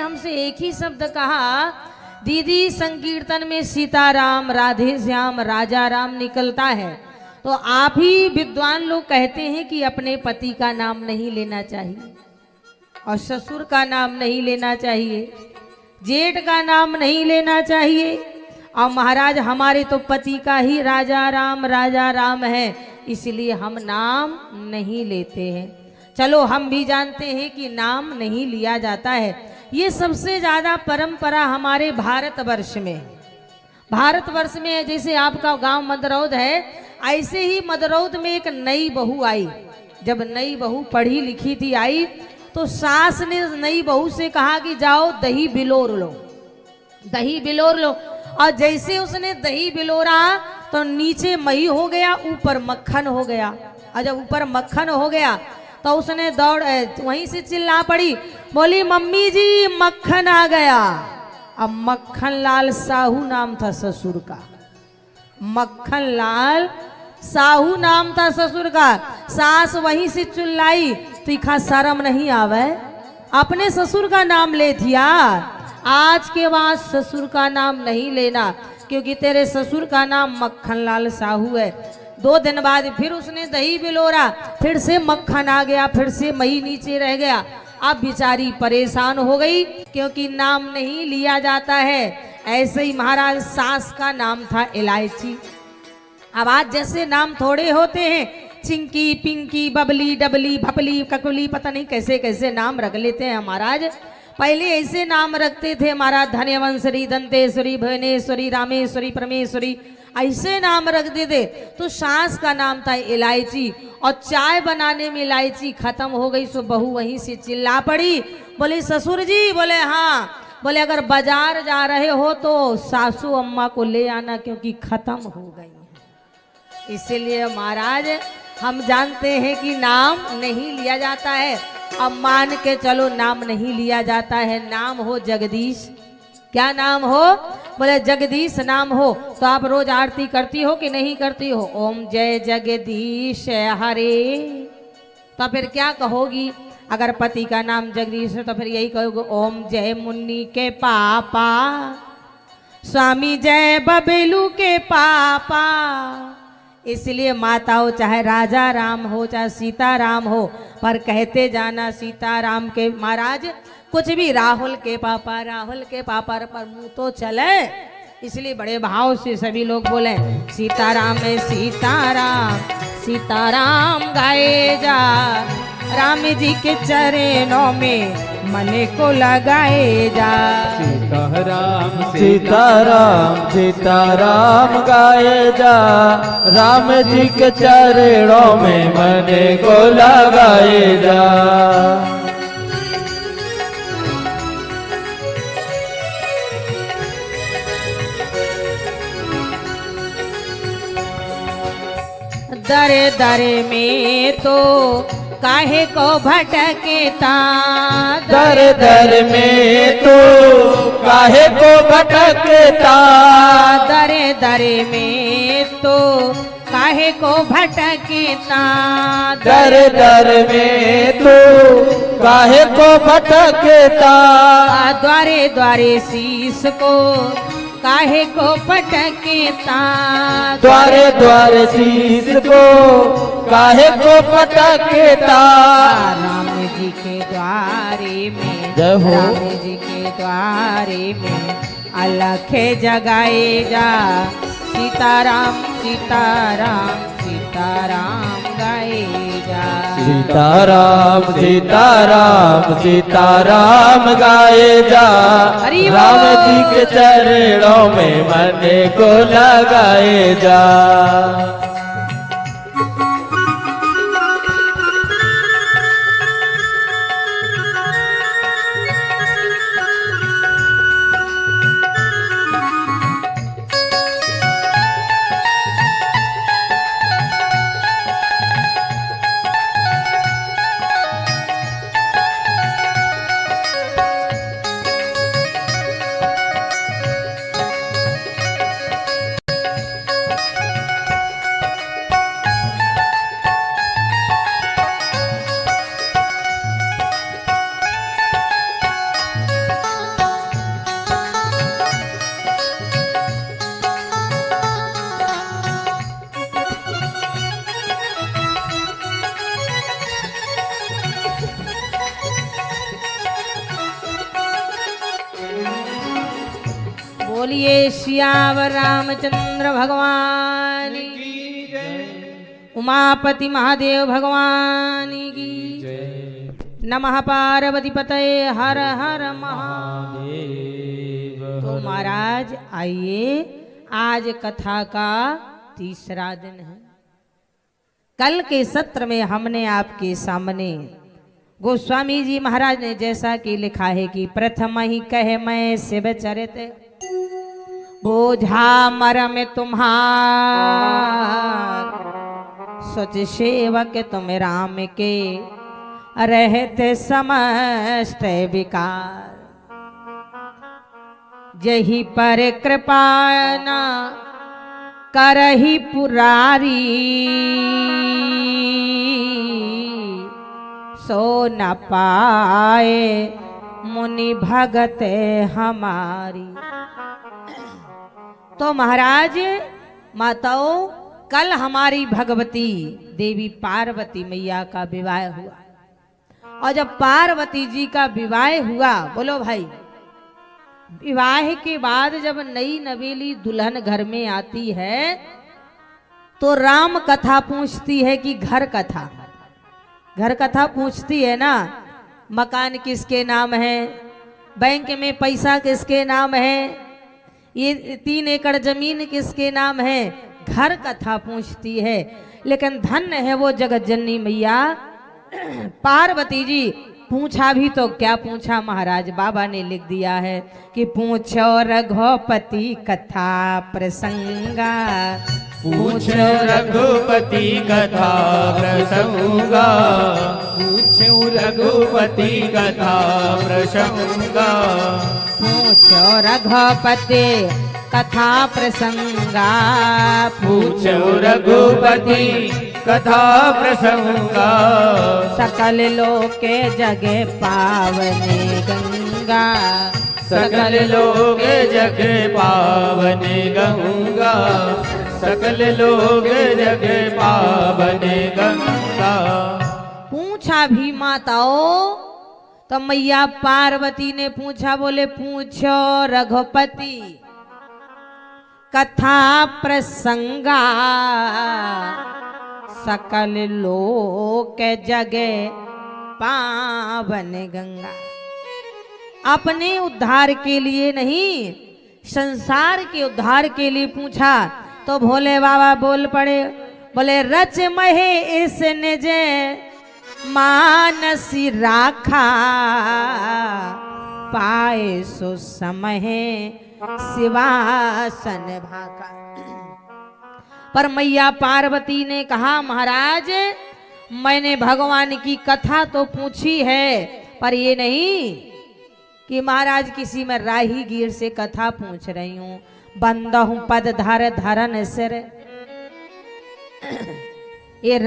हमसे एक ही शब्द कहा, दीदी संकीर्तन में सीताराम राधे श्याम राजा राम निकलता है, तो आप ही विद्वान लोग कहते हैं कि अपने पति का नाम नहीं लेना चाहिए और ससुर का नाम नहीं लेना चाहिए, जेठ का नाम नहीं लेना चाहिए। और महाराज हमारे तो पति का ही राजा राम है, इसलिए हम नाम नहीं लेते हैं। चलो हम भी जानते हैं कि नाम नहीं लिया जाता है। ये सबसे ज्यादा परंपरा हमारे भारतवर्ष में है। जैसे आपका गांव मदरौद है, ऐसे ही मदरौद में एक नई बहू आई। जब नई बहू पढ़ी लिखी थी आई, तो सास ने नई बहू से कहा कि जाओ दही बिलोर लो। और जैसे उसने दही बिलोरा तो नीचे मही हो गया, ऊपर मक्खन हो गया। और जब ऊपर मक्खन हो गया तो उसने दौड़ वहीं से चिल्ला पड़ी, बोली मम्मी जी मक्खन आ गया। अब मक्खन लाल साहू नाम था ससुर का, मक्खन लाल साहू नाम था ससुर का। सास वहीं से चिल्लाई, तीखा शर्म नहीं आवे, अपने ससुर का नाम ले दिया। आज के बाद ससुर का नाम नहीं लेना, क्योंकि तेरे ससुर का नाम मक्खन लाल साहू है। 2 दिन बाद फिर उसने दही बिलोरा, फिर से मक्खन आ गया, फिर से मही नीचे रह गया। अब बेचारी परेशान हो गई, क्योंकि नाम नहीं लिया जाता है। ऐसे ही महाराज सास का नाम था इलायची। अब आज जैसे नाम थोड़े होते हैं, चिंकी पिंकी बबली डबली भपली ककुली, पता नहीं कैसे कैसे नाम रख लेते हैं महाराज। पहले ऐसे नाम रखते थे महाराज, धन्यवंशरी दंतेश्वरी भुवनेश्वरी रामेश्वरी परमेश्वरी, ऐसे नाम रखते थे। तो सास का नाम था इलायची, और चाय बनाने में इलायची खत्म हो गई, सो बहू वहीं से चिल्ला पड़ी, बोले ससुर जी। बोले हाँ। बोले अगर बाजार जा रहे हो तो सासू अम्मा को ले आना, क्योंकि खत्म हो गई है। इसीलिए महाराज हम जानते हैं कि नाम नहीं लिया जाता है। अब मान के चलो नाम नहीं लिया जाता है, नाम हो जगदीश। क्या नाम हो? बोले जगदीश नाम हो। तो आप रोज आरती करती हो कि नहीं करती हो? ओम जय जगदीश हरे। तो फिर क्या कहोगी? अगर पति का नाम जगदीश है तो फिर यही कहोगे, ओम जय मुन्नी के पापा, स्वामी जय बबेलू के पापा। इसलिए माताओं, चाहे राजा राम हो चाहे सीता राम हो, पर कहते जाना सीता राम के महाराज। कुछ भी राहुल के पापा पर मुंह तो चले, इसलिए बड़े भाव से सभी लोग बोले सीताराम में सीताराम गाए जा, राम जी के चरणों में मने को लगाए जा। सीताराम गाए जा, राम जी के चरणों में मने को लगाए जा। दरे दरे में तो काहे को भटकेता, दर दर में तो काहे को भटकेता, दरे दरे में तो काहे को भटकेता, दर दर में तो काहे को भटकेता, द्वारे द्वारे शीश को काहे को पटकेता, द्वारे द्वारे शीश को काहे को पटकेता। राम जी के द्वारे में, जय हो। राम जी के द्वारे में अलख जगाए जा, सीताराम सीताराम सीताराम गाए जा। सीताराम सीताराम सीताराम गाए जा, राम जी के चरणों में मने को लगाए जा। बोलिए सियावर रामचंद्र भगवान की, उमापति महादेव भगवान की, नमः पार्वती पतये हर हर महादेव। तो महाराज आइए, आज कथा का तीसरा दिन है। कल के सत्र में हमने आपके सामने गोस्वामी जी महाराज ने जैसा कि लिखा है कि प्रथम ही कहे मैं शिव चरित बोझा मरम तुम्हार, सोच सेवक तुम राम के रहते समस्त विकार, जही पर कृपा न करही पुरारी, सो न पाए मुनि भगत हमारी। तो महाराज माताओं, कल हमारी भगवती देवी पार्वती मैया का विवाह हुआ, और जब पार्वती जी का विवाह हुआ, बोलो भाई, विवाह के बाद जब नई नवेली दुल्हन घर में आती है तो राम कथा पूछती है कि घर कथा, घर कथा पूछती है ना। मकान किसके नाम है, बैंक में पैसा किसके नाम है, ये 3 एकड़ जमीन किसके नाम है, घर कथा पूछती है। लेकिन धन्य है वो जगत जननी मैया पार्वती जी, पूछा भी तो क्या पूछा महाराज, बाबा ने लिख दिया है कि पूछो रघुपति कथा प्रसंगा, पूछो रघुपति कथा प्रसंगा, पूछो रघुपति कथा प्रसंगा, पूछो रघुपति कथा प्रसंगा, पूछो रघुपति कथा प्रसंगा, सकल लोके जगे पावने गंगा, सकल लोग जग पावन गंगा, सकल लोग जग पावन गंगा। पूछा भी माताओं, तो मैया पार्वती ने पूछा, बोले पूछो रघुपति कथा प्रसंगा, सकल लोक जगे पावन गंगा। अपने उद्धार के लिए नहीं, संसार के उद्धार के लिए पूछा। तो भोले बाबा बोल पड़े, बोले रच महे इसने जे मानसी राखा, पाए सो समय शिवासन भाका। पर मैया पार्वती ने कहा, महाराज मैंने भगवान की कथा तो पूछी है, पर ये नहीं कि महाराज किसी में राहीगीर से कथा पूछ रही हूं, बंदा हूं पद धर धरन सिर। ये